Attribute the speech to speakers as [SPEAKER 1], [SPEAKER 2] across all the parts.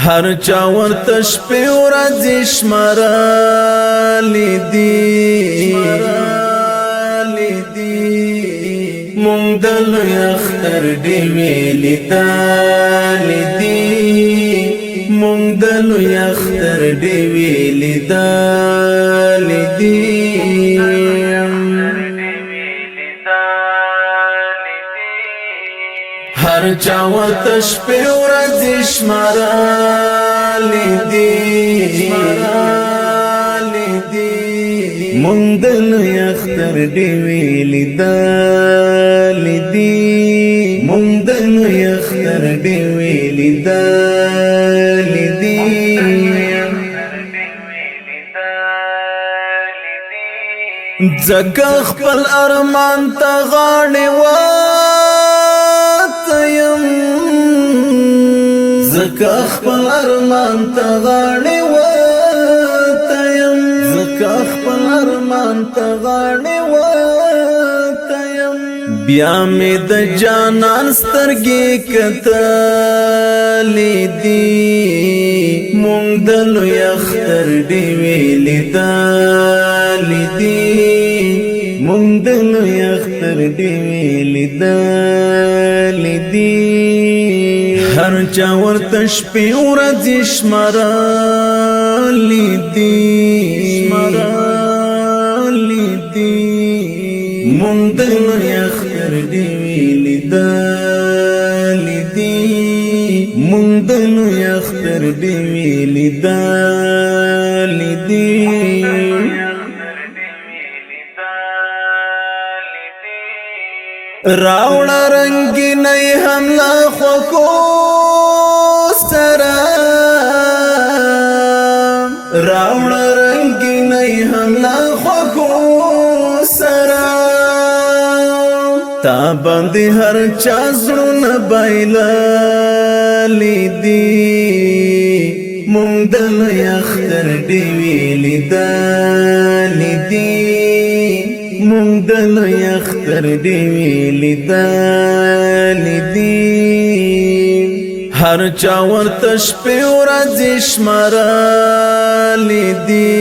[SPEAKER 1] هر چا ورته شپې ورځې شمارلې دي مونږ د لوی اختر ډېوې لیدلې دي مونږ د لوی اختر ډېوې لیدلې دي هر چا ورته شپې ورځې شمارلې دي مونږ د لوی اختر ډېوې لیدلې دي مونږ د لوی اختر ډېوې لیدلې دي ځکه خپل ارمان ته غاړې وتیم ځکه خپل ارمان ته غاړې وتیم ځکه خپل ارمان ته غاړې وتیم بیا مې د جانان سترګې کتلې دي مونږ د لوی اختر ډېوې لیدلې دي مونږ د لوی اختر ډېوې لیدلې دي هر چا ورته شپې ورځې شمارلې دي مونږ د لوی اختر ډېوې لیدلې دي مونږ د لوی اختر ډېوې لیدلې دي راوړه رنگینې هم لا خوکو سره راوړه رنگینې هم لا خوکو سره تا باندې هر چا زړونه بایللې دي مونږ د لوی اختر ډېوې لیدلې دي مونږ د لوی اختر ډېوې لیدلې دي هر چا ورته شپې ورځې شمارلې دي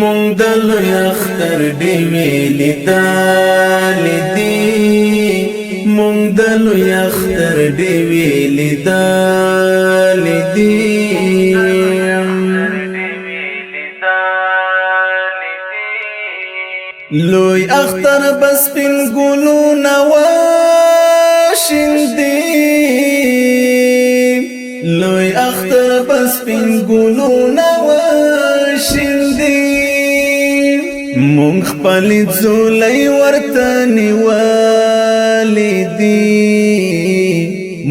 [SPEAKER 1] مونږ د لوی اختر ډېوې لیدلې دي مونږ د لوی اختر ډېوې لیدلې دي لوی اختر بس پن ګلونه وشیندي لوی اختر بس پن ګلونه وشیندي مونږ خپل ځولۍ ورته نیولې دي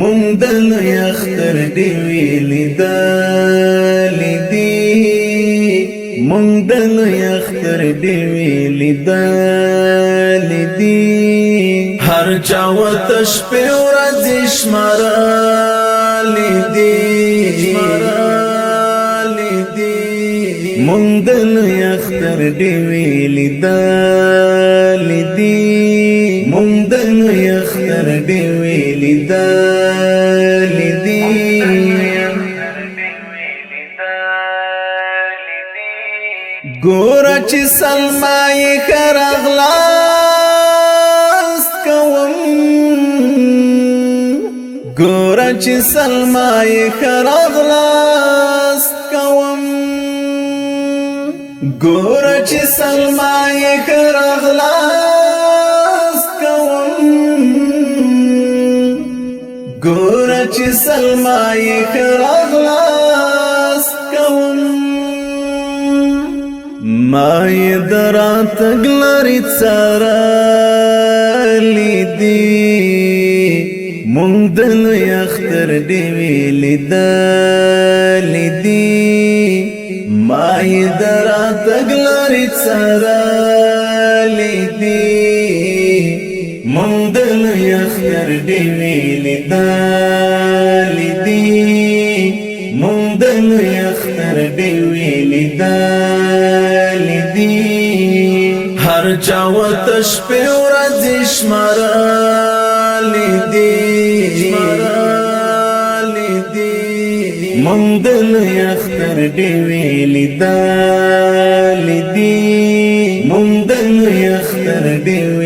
[SPEAKER 1] مونږ د لوی اختر ډېوې لیدلې دي مونږ د لوی اختر ډېوې لیدلې دي هر چا ورته شپې ورځې شمارلې دي مونږ د لوی اختر ډېوې لیدلې دي مونږ د لوی اختر ډېوې لیدلې دي ګوره چې سلمای خرغلاست کوم ګوره چې سلمای خرغلاست کوم ګوره چې سلمای خرغلاست کوم ګوره چې سلمای خرغلاست کوم مای درات گلری څارلې دي مونږ د لوی اختر ډېوې لیدلې دي مای درات گلری څارلې دي مونږ د لوی اختر ډېوې لیدلې دي مونږ د لوی اختر ډېوې لیدلې دي هر چا ورته شپې ورځې شمارلې دي مونږ د لوی اختر ډیوې لیدلې دي مونږ د لوی اختر ډیوې